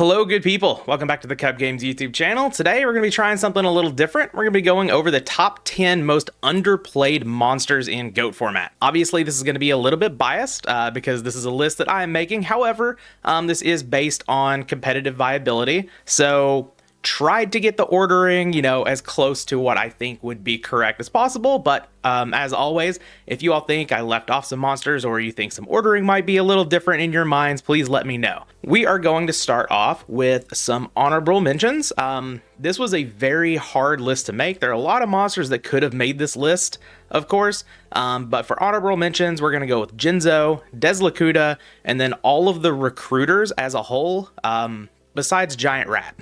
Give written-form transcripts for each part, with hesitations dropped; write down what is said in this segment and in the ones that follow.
Hello, good people. Welcome back to the Kuhb Games YouTube channel. Today, we're going to be trying something a little different. We're going to be going over the top 10 most underplayed monsters in GOAT format. Obviously, this is going to be a little bit biased because this is a list that I am making. However, this is based on competitive viability. So tried to get the ordering, as close to what I think would be correct as possible. But as always, if you all think I left off some monsters or you think some ordering might be a little different in your minds, please let me know. We are going to start off with some honorable mentions. This was a very hard list to make. There are a lot of monsters that could have made this list, of course, but for honorable mentions, we're going to go with Jinzo, Deslakuda, and then all of the recruiters as a whole, besides Giant Rat.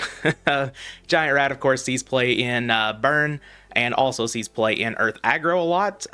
Giant Rat, of course, sees play in Burn and also sees play in Earth Aggro a lot.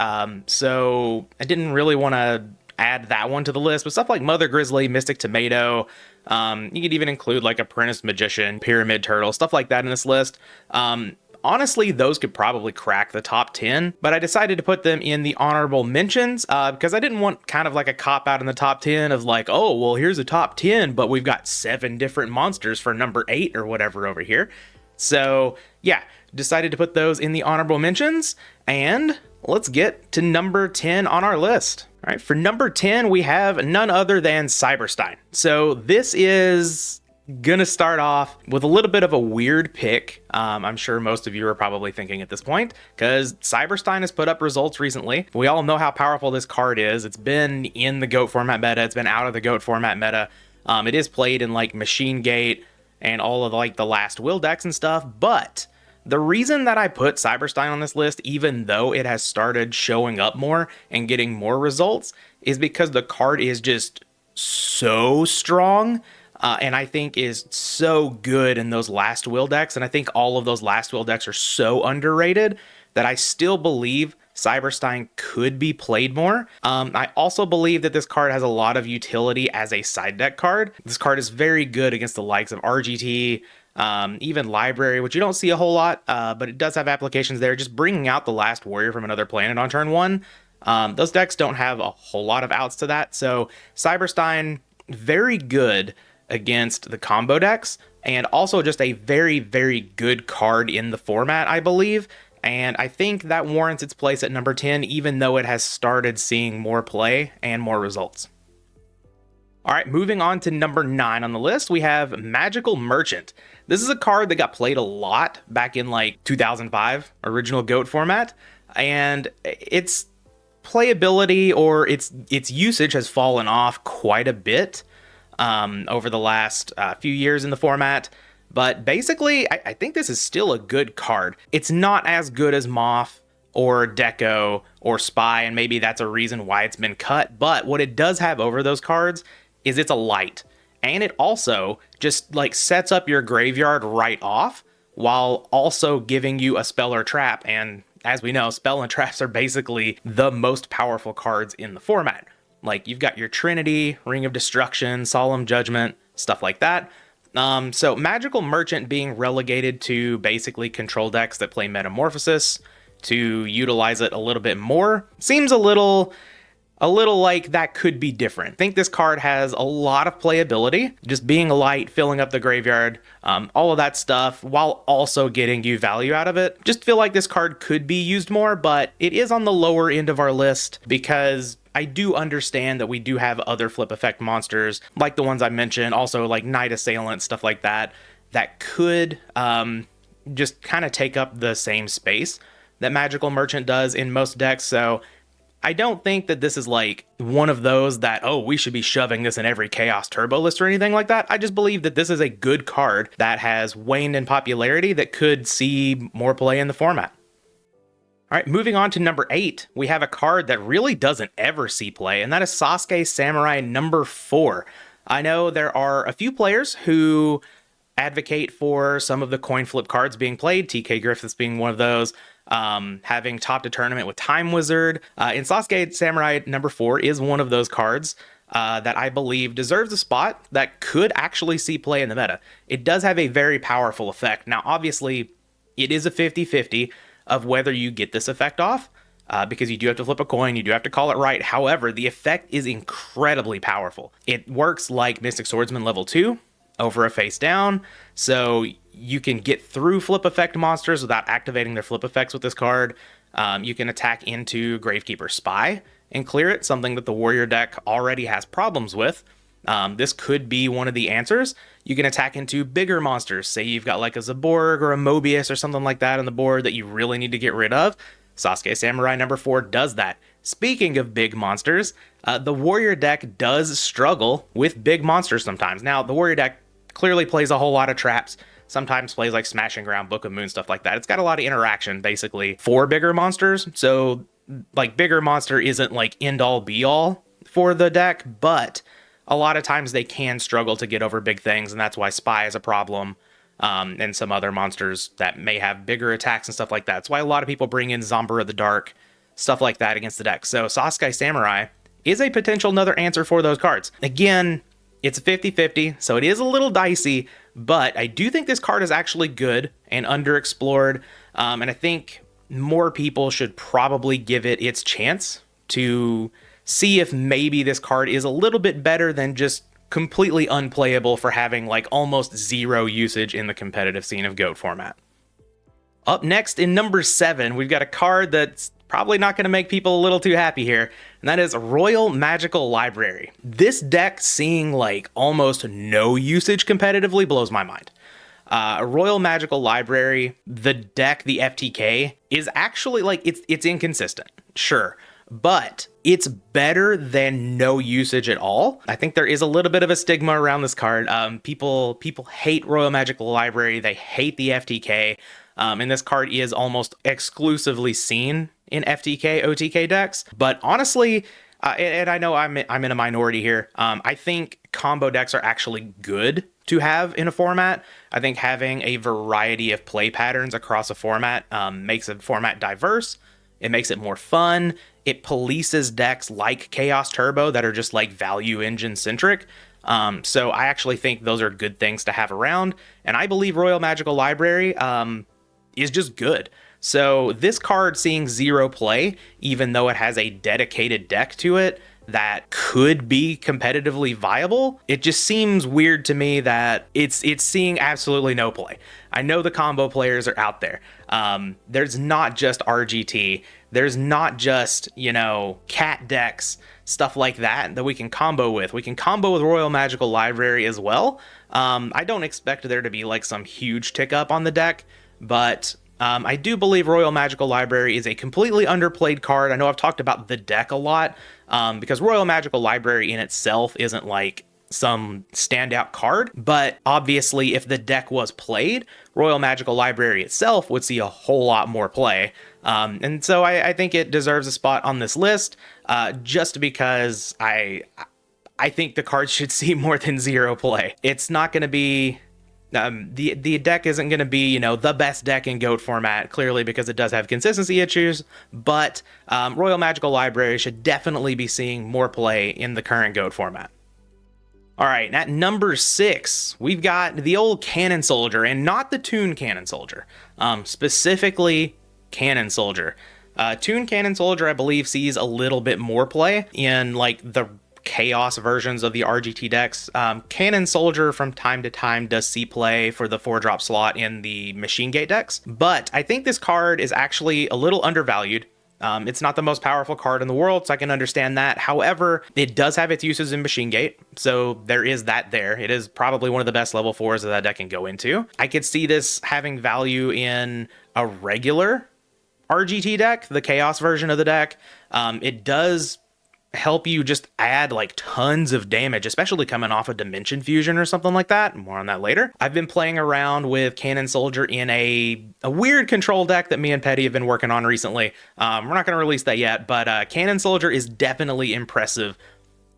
So I didn't really want to add that one to the list, but stuff like Mother Grizzly, Mystic Tomato, you could even include like Apprentice Magician, Pyramid Turtle, stuff like that in this list. Honestly, those could probably crack the top 10, but I decided to put them in the honorable mentions because I didn't want kind of like a cop out in the top 10 of like, oh, well, here's a top 10, but we've got 7 different monsters for number 8 or whatever over here. So yeah, decided to put those in the honorable mentions, and let's get to number 10 on our list. All right, for number 10, we have none other than Cyberstein. So this is gonna start off with a little bit of a weird pick. I'm sure most of you are probably thinking at this point, because Cyberstein has put up results recently. We all know how powerful this card is. It's been in the GOAT format meta. It's been out of the GOAT format meta. It is played in like Machine Gate and all of like the last will decks and stuff. But the reason that I put Cyberstein on this list, even though it has started showing up more and getting more results, is because the card is just so strong. And I think is so good in those last will decks. And I think all of those last will decks are so underrated that I still believe Cyberstein could be played more. I also believe that this card has a lot of utility as a side deck card. This card is very good against the likes of RGT, even Library, which you don't see a whole lot, but it does have applications there. Just bringing out the last warrior from another planet on turn 1. Those decks don't have a whole lot of outs to that. So Cyberstein, very good against the combo decks, and also just a very, very good card in the format, I believe. And I think that warrants its place at number 10, even though it has started seeing more play and more results. All right, moving on to number 9 on the list, we have Magical Merchant. This is a card that got played a lot back in like 2005, original GOAT format, and its playability or its usage has fallen off quite a bit over the last few years in the format. But basically, I think this is still a good card. It's not as good as Moth or Deco or Spy, and maybe that's a reason why it's been cut. But what it does have over those cards is it's a light. And it also just like sets up your graveyard right off while also giving you a spell or trap. And as we know, spell and traps are basically the most powerful cards in the format. Like you've got your Trinity, Ring of Destruction, Solemn Judgment, stuff like that. So Magical Merchant being relegated to basically control decks that play Metamorphosis to utilize it a little bit more seems a little like that could be different. I think this card has a lot of playability, just being a light, filling up the graveyard, all of that stuff, while also getting you value out of it. Just feel like this card could be used more, but it is on the lower end of our list because I do understand that we do have other flip effect monsters, like the ones I mentioned, also like Night Assailant, stuff like that, that could just kind of take up the same space that Magical Merchant does in most decks. So I don't think that this is like one of those that, oh, we should be shoving this in every Chaos Turbo list or anything like that. I just believe that this is a good card that has waned in popularity that could see more play in the format. All right, moving on to number 8, we have a card that really doesn't ever see play, and that is Sasuke Samurai number 4. I know there are a few players who advocate for some of the coin flip cards being played, TK Griffiths being one of those, having Top to Tournament with Time Wizard. And Sasuke Samurai number 4 is one of those cards that I believe deserves a spot that could actually see play in the meta. It does have a very powerful effect. Now, obviously, it is a 50-50 of whether you get this effect off, because you do have to flip a coin, you do have to call it right. However, the effect is incredibly powerful. It works like Mystic Swordsman level 2, over a face down, so you can get through flip effect monsters without activating their flip effects with this card. You can attack into Gravekeeper Spy and clear it, something that the Warrior deck already has problems with. This could be one of the answers. You can attack into bigger monsters. Say you've got like a Zaborg or a Mobius or something like that on the board that you really need to get rid of. Sasuke Samurai number 4 does that. Speaking of big monsters, the Warrior deck does struggle with big monsters sometimes. Now, the Warrior deck clearly plays a whole lot of traps, sometimes plays like Smashing Ground, Book of Moon, stuff like that. It's got a lot of interaction, basically, for bigger monsters. So, like, bigger monster isn't, like, end-all, be-all for the deck, but a lot of times they can struggle to get over big things, and that's why Spy is a problem, and some other monsters that may have bigger attacks and stuff like that. That's why a lot of people bring in Zomber of the Dark, stuff like that against the deck. So, Sasuke Samurai is a potential another answer for those cards. Again, it's 50-50, so it is a little dicey, but I do think this card is actually good and underexplored, and I think more people should probably give it its chance to see if maybe this card is a little bit better than just completely unplayable for having like almost zero usage in the competitive scene of GOAT format. Up next in number 7, we've got a card that's probably not going to make people a little too happy here, and that is Royal Magical Library. This deck seeing like almost no usage competitively blows my mind. Royal Magical Library, the deck, the FTK, is actually like, it's inconsistent, sure, but it's better than no usage at all. I think there is a little bit of a stigma around this card. People hate Royal Magical Library, they hate the FTK, and this card is almost exclusively seen in FTK, OTK decks. But honestly, and I know I'm in a minority here, I think combo decks are actually good to have in a format. I think having a variety of play patterns across a format makes a format diverse. It makes it more fun. It polices decks like Chaos Turbo that are just like value engine centric. So I actually think those are good things to have around. And I believe Royal Magical Library is just good. So this card seeing zero play, even though it has a dedicated deck to it that could be competitively viable, it just seems weird to me that it's seeing absolutely no play. I know the combo players are out there. There's not just RGT. There's not just, cat decks, stuff like that we can combo with. We can combo with Royal Magical Library as well. I don't expect there to be like some huge tick up on the deck, but I do believe Royal Magical Library is a completely underplayed card. I know I've talked about the deck a lot, because Royal Magical Library in itself isn't like some standout card, but obviously if the deck was played, Royal Magical Library itself would see a whole lot more play. And so I think it deserves a spot on this list, just because I think the card should see more than zero play. It's not going to be... the deck isn't going to be, the best deck in GOAT format, clearly, because it does have consistency issues, but Royal Magical Library should definitely be seeing more play in the current GOAT format. All right, at number 6, we've got the old Canon Soldier, and not the Toon Canon Soldier, specifically Canon Soldier. Toon Canon Soldier, I believe, sees a little bit more play in like the chaos versions of the RGT decks. Canon Soldier from time to time does see play for the 4-drop slot in the Machine Gate decks, but I think this card is actually a little undervalued. It's not the most powerful card in the world, so I can understand that. However, it does have its uses in Machine Gate, so there is that there. It is probably one of the best level 4s that deck can go into. I could see this having value in a regular RGT deck, the Chaos version of the deck. It does help you just add like tons of damage, especially coming off a Dimension Fusion or something like that. More on that later. I've been playing around with Canon Soldier in a weird control deck that me and Petty have been working on recently. We're not going to release that yet, but Canon Soldier is definitely impressive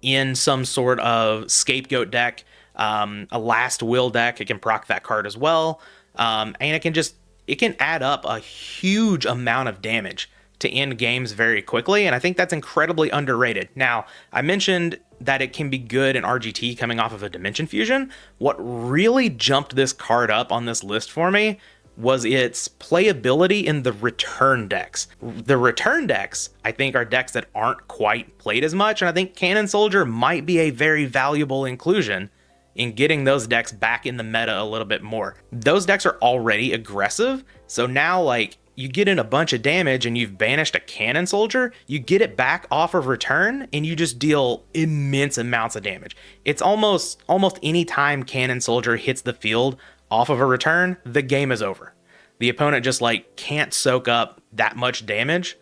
in some sort of scapegoat deck, a Last Will deck. It can proc that card as well, and it can add up a huge amount of damage to end games very quickly, and I think that's incredibly underrated. Now, I mentioned that it can be good in RGT coming off of a Dimension Fusion. What really jumped this card up on this list for me was its playability in the return decks. The return decks, I think, are decks that aren't quite played as much, and I think Canon Soldier might be a very valuable inclusion in getting those decks back in the meta a little bit more. Those decks are already aggressive, so now like you get in a bunch of damage and you've banished a Cannon Soldier, you get it back off of return and you just deal immense amounts of damage. It's almost any time Cannon Soldier hits the field off of a return, the game is over. The opponent just like can't soak up that much damage,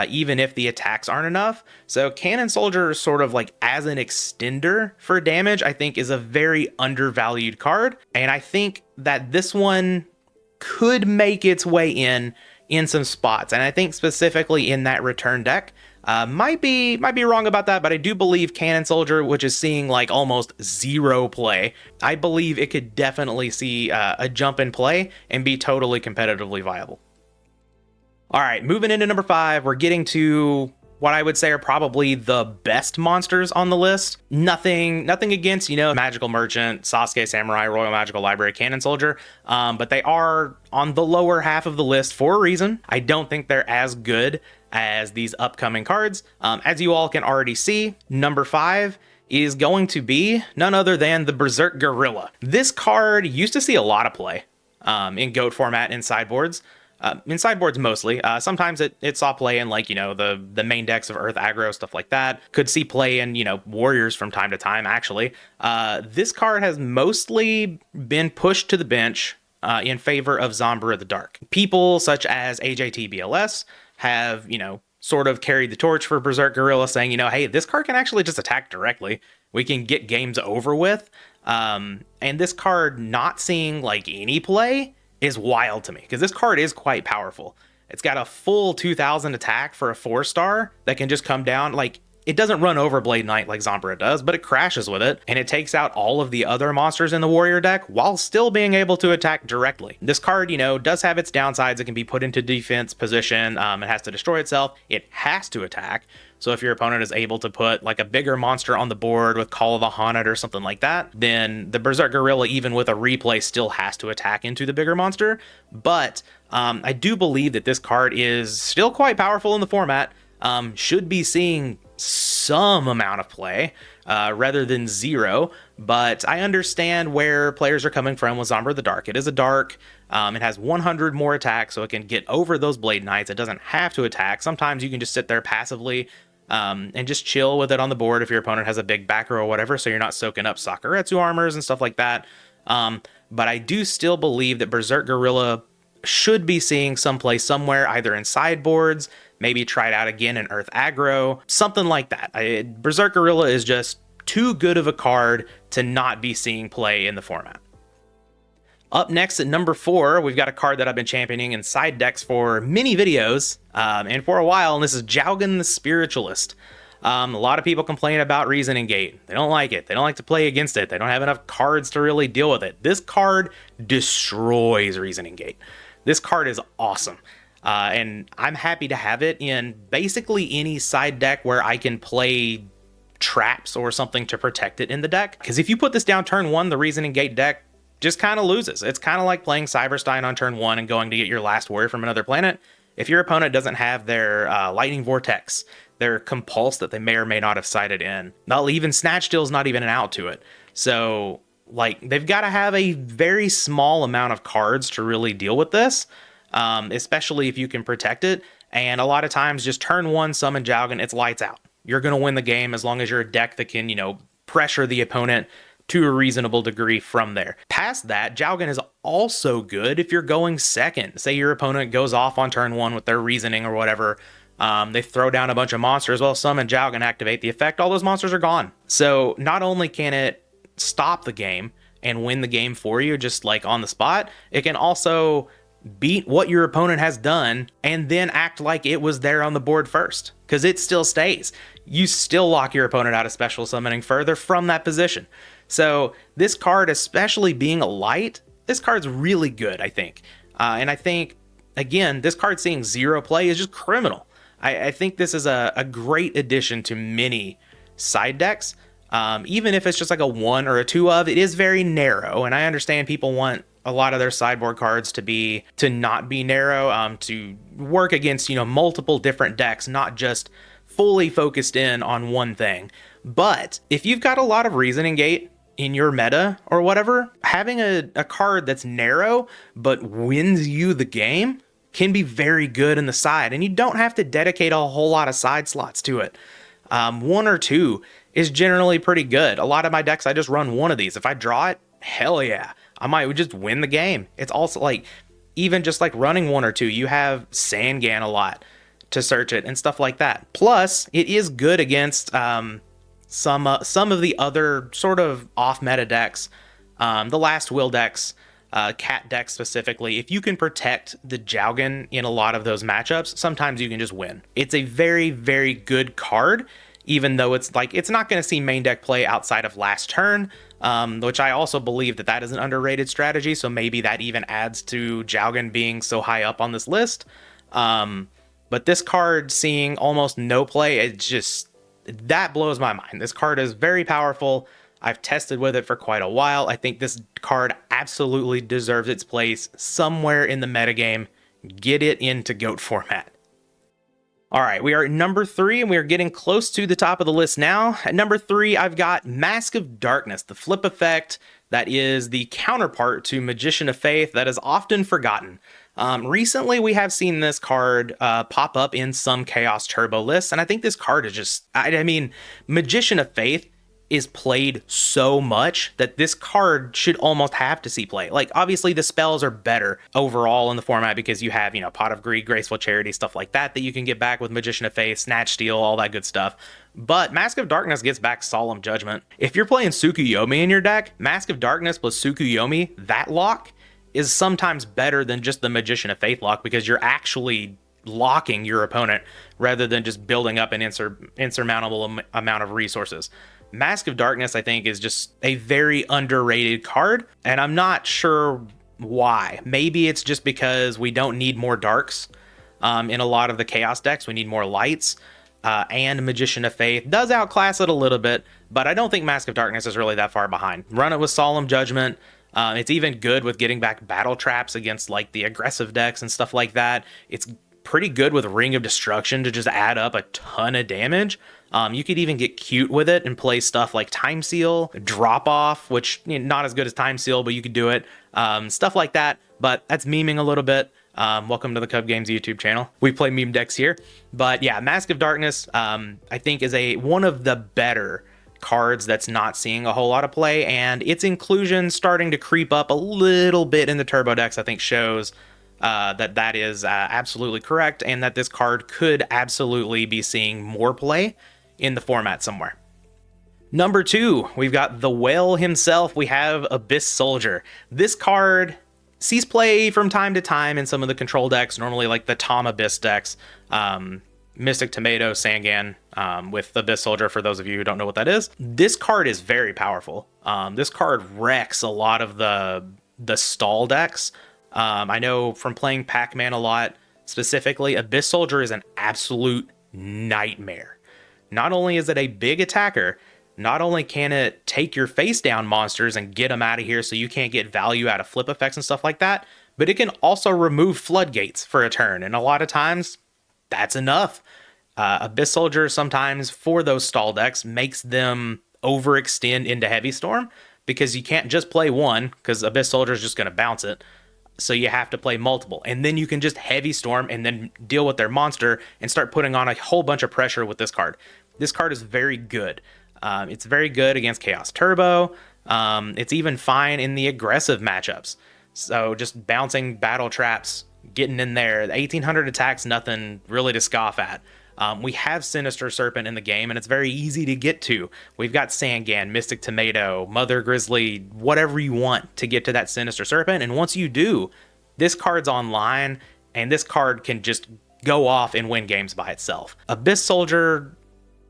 even if the attacks aren't enough. So Cannon Soldier sort of like as an extender for damage, I think is a very undervalued card. And I think that this one could make its way in some spots. And I think specifically in that return deck, might be wrong about that, but I do believe Cannon Soldier, which is seeing like almost zero play, I believe it could definitely see a jump in play and be totally competitively viable. All right, moving into number 5, we're getting to what I would say are probably the best monsters on the list. Nothing against, Magical Merchant, Sasuke Samurai, Royal Magical Library, Canon Soldier, but they are on the lower half of the list for a reason. I don't think they're as good as these upcoming cards. As you all can already see, number 5 is going to be none other than the Berserk Gorilla. This card used to see a lot of play in GOAT format in sideboards. In sideboards mostly. Sometimes it saw play in like, the main decks of Earth aggro, stuff like that. Could see play in, Warriors from time to time, actually. This card has mostly been pushed to the bench in favor of Zombra the Dark. People such as AJTBLS have, sort of carried the torch for Berserk Gorilla, saying, hey, this card can actually just attack directly. We can get games over with. And this card not seeing like any play is wild to me, because this card is quite powerful. It's got a full 2000 attack for a 4-star that can just come down. Like, it doesn't run over Blade Knight like Zombra does, but it crashes with it, and it takes out all of the other monsters in the warrior deck while still being able to attack directly. This card, does have its downsides. It can be put into defense position. It has to destroy itself. It has to attack. So if your opponent is able to put like a bigger monster on the board with Call of the Haunted or something like that, then the Berserk Gorilla, even with a replay, still has to attack into the bigger monster. But I do believe that this card is still quite powerful in the format. Should be seeing some amount of play rather than zero, but I understand where players are coming from with Zombra the Dark. It is a dark. It has 100 more attacks, so it can get over those Blade Knights. It doesn't have to attack. Sometimes you can just sit there passively and just chill with it on the board if your opponent has a big backer or whatever, so you're not soaking up Sakuretsu armors and stuff like that. But I do still believe that Berserk Gorilla should be seeing some play somewhere, either in sideboards, maybe try it out again in Earth aggro, something like that. Berserk Gorilla is just too good of a card to not be seeing play in the format. Up next at number 4, we've got a card that I've been championing in side decks for many videos and for a while, and this is Jowgen the Spiritualist. A lot of people complain about Reasoning Gate. They don't like it. They don't like to play against it. They don't have enough cards to really deal with it. This card destroys Reasoning Gate. This card is awesome. And I'm happy to have it in basically any side deck where I can play traps or something to protect it in the deck. Because if you put this down turn 1, the Reasoning Gate deck just kind of loses. It's kind of like playing Cyberstein on turn 1 and going to get your last warrior from another planet. If your opponent doesn't have their Lightning Vortex, their Compulse that they may or may not have sided in, even Snatch Steal's not even an out to it. So, like, they've got to have a very small amount of cards to really deal with this, especially if you can protect it. And a lot of times, just turn 1, summon Jowgen, it's lights out. You're going to win the game as long as you're a deck that can, pressure the opponent to a reasonable degree from there. Past that, Jowgen is also good if you're going second. Say your opponent goes off on turn 1 with their reasoning or whatever. They throw down a bunch of monsters. Well, summon Jowgen, activate the effect. All those monsters are gone. So not only can it stop the game and win the game for you just like on the spot, it can also beat what your opponent has done and then act like it was there on the board first, because it still stays. You still lock your opponent out of special summoning further from that position. So this card, especially being a light, this card's really good, I think. And I think, again, this card seeing zero play is just criminal. I think this is a great addition to many side decks. Even if it's just like a 1 or a 2 of, it is very narrow. And I understand people want a lot of their sideboard cards to not be narrow, to work against, multiple different decks, not just fully focused in on one thing. But if you've got a lot of Reasoning Gate in your meta or whatever, having a card that's narrow but wins you the game can be very good in the side, and you don't have to dedicate a whole lot of side slots to it. One or two is generally pretty good. A lot of my decks, I just run one of these. If I draw it, hell yeah, I might just win the game. It's also like, even just like running one or two, you have Sangan a lot to search it and stuff like that. Plus, it is good against some of the other sort of off-meta decks, the Last Will decks, Cat decks specifically. If you can protect the Jowgen in a lot of those matchups, sometimes you can just win. It's a very, very good card, even though it's like, it's not going to see main deck play outside of last turn, which I also believe that is an underrated strategy, so maybe that even adds to Jowgen being so high up on this list. But this card seeing almost no play, it just, that blows my mind. This card is very powerful. I've tested with it for quite a while. I think this card absolutely deserves its place somewhere in the metagame. Get it into GOAT format. All right, we are at number 3, and we are getting close to the top of the list now. At number 3, I've got Mask of Darkness, the flip effect that is the counterpart to Magician of Faith that is often forgotten. Recently, we have seen this card pop up in some Chaos Turbo lists, and I think this card is just, I mean, Magician of Faith is played so much that this card should almost have to see play. Like, obviously the spells are better overall in the format because you have, Pot of Greed, Graceful Charity, stuff like that you can get back with Magician of Faith, Snatch Steal, all that good stuff. But Mask of Darkness gets back Solemn Judgment. If you're playing Tsukuyomi in your deck, Mask of Darkness plus Tsukuyomi, that lock is sometimes better than just the Magician of Faith lock, because you're actually locking your opponent rather than just building up an insurmountable amount of resources. Mask of Darkness, I think, is just a very underrated card, and I'm not sure why. Maybe it's just because we don't need more darks in a lot of the Chaos decks. We need more lights, and Magician of Faith does outclass it a little bit, but I don't think Mask of Darkness is really that far behind. Run it with Solemn Judgment. It's even good with getting back battle traps against like the aggressive decks and stuff like that. It's pretty good with Ring of Destruction to just add up a ton of damage. You could even get cute with it and play stuff like Time Seal, Drop Off, which not as good as Time Seal, but you could do it. Stuff like that, but that's memeing a little bit. Welcome to the Kuhb Games YouTube channel. We play meme decks here. But yeah, Mask of Darkness, I think is one of the better cards that's not seeing a whole lot of play, and its inclusion starting to creep up a little bit in the turbo decks, I think shows that is absolutely correct, and that this card could absolutely be seeing more play in the format somewhere. Number 2, we've got the whale himself. We have Abyss Soldier. This card sees play from time to time in some of the control decks, normally like the Tom Abyss decks, Mystic Tomato, Sangan, with Abyss Soldier, for those of you who don't know what that is. This card is very powerful. This card wrecks a lot of the stall decks. I know from playing Pac-Man a lot, specifically, Abyss Soldier is an absolute nightmare. Not only is it a big attacker, not only can it take your face down monsters and get them out of here so you can't get value out of flip effects and stuff like that, but it can also remove floodgates for a turn, and a lot of times that's enough. Abyss Soldier sometimes for those stall decks makes them overextend into Heavy Storm, because you can't just play one, because Abyss Soldier is just going to bounce it. So you have to play multiple, and then you can just Heavy Storm and then deal with their monster and start putting on a whole bunch of pressure with this card. This card is very good. It's very good against Chaos Turbo. It's even fine in the aggressive matchups. So just bouncing battle traps, getting in there. The 1800 attacks, nothing really to scoff at. We have Sinister Serpent in the game, and it's very easy to get to. We've got Sangan, Mystic Tomato, Mother Grizzly, whatever you want to get to that Sinister Serpent. And once you do, this card's online, and this card can just go off and win games by itself. Abyss Soldier,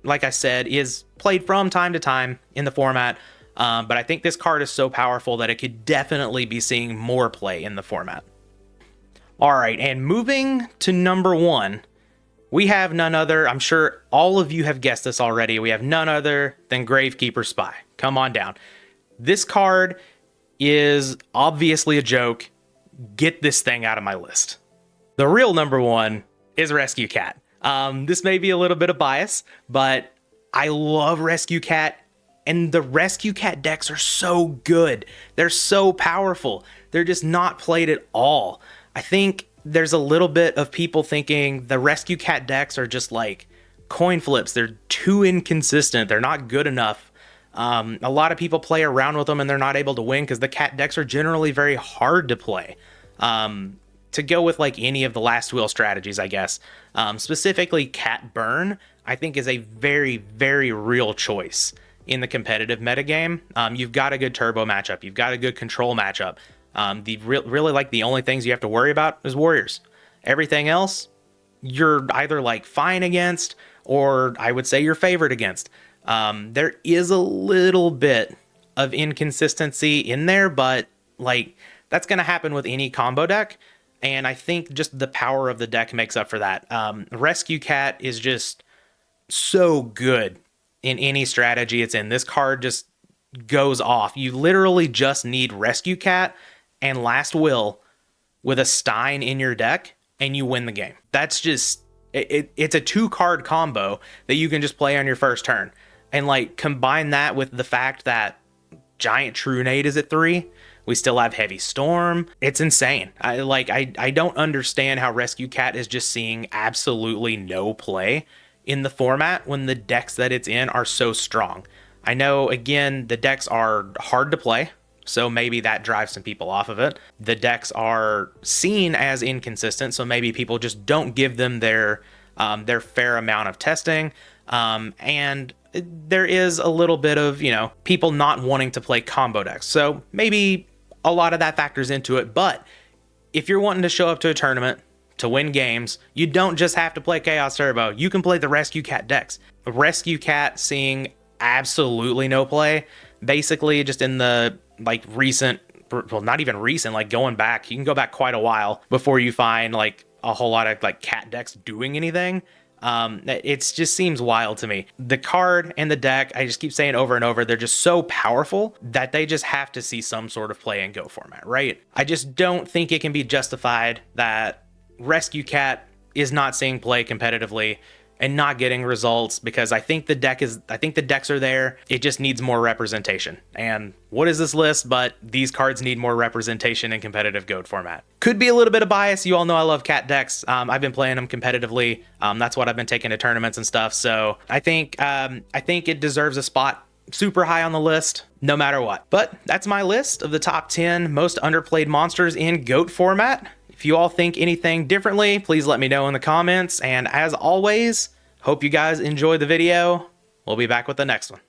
like I said, is played from time to time in the format, but I think this card is so powerful that it could definitely be seeing more play in the format. All right, and moving to number 1, we have none other, I'm sure all of you have guessed this already, we have none other than Gravekeeper Spy. Come on down. This card is obviously a joke. Get this thing out of my list. The real number 1 is Rescue Cat. This may be a little bit of bias, but I love Rescue Cat And the Rescue Cat decks are so good. They're so powerful. They're just not played at all. I think there's a little bit of people thinking the Rescue Cat decks are just like coin flips. They're too inconsistent. They're not good enough. A lot of people play around with them and they're not able to win because the cat decks are generally very hard to play. To go with like any of the last wheel strategies, I guess. Specifically Cat Burn, I think is a very, very real choice in the competitive metagame. You've got a good turbo matchup. You've got a good control matchup. Really like the only things you have to worry about is warriors. Everything else, you're either like fine against, or I would say you're favored against. There is a little bit of inconsistency in there, but like that's going to happen with any combo deck. And I think just the power of the deck makes up for that. Rescue Cat is just so good in any strategy it's in. This card just goes off. You literally just need Rescue Cat and Last Will with a Stein in your deck, and you win the game. That's just, it's a 2-card combo that you can just play on your first turn. And like combine that with the fact that Giant Trunade is at 3. We still have Heavy Storm. It's insane. I don't understand how Rescue Cat is just seeing absolutely no play in the format when the decks that it's in are so strong. I know, again, the decks are hard to play, so maybe that drives some people off of it. The decks are seen as inconsistent, so maybe people just don't give them their fair amount of testing. And there is a little bit of, people not wanting to play combo decks. So maybe a lot of that factors into it. But if you're wanting to show up to a tournament to win games, you don't just have to play Chaos Turbo. You can play the Rescue Cat decks. The Rescue Cat seeing absolutely no play, basically just in the like recent, well, not even recent, like going back, you can go back quite a while before you find like a whole lot of like cat decks doing anything. It just seems wild to me. The card and the deck, I just keep saying over and over, they're just so powerful that they just have to see some sort of play and go format, right? I just don't think it can be justified that Rescue Cat is not seeing play competitively and not getting results, because I think the decks are there. It just needs more representation. And what is this list? But these cards need more representation in competitive GOAT format. Could be a little bit of bias. You all know I love cat decks. I've been playing them competitively. That's what I've been taking to tournaments and stuff. So I think it deserves a spot super high on the list, no matter what. But that's my list of the top 10 most underplayed monsters in GOAT format. If you all think anything differently, please let me know in the comments. And as always, hope you guys enjoy the video. We'll be back with the next one.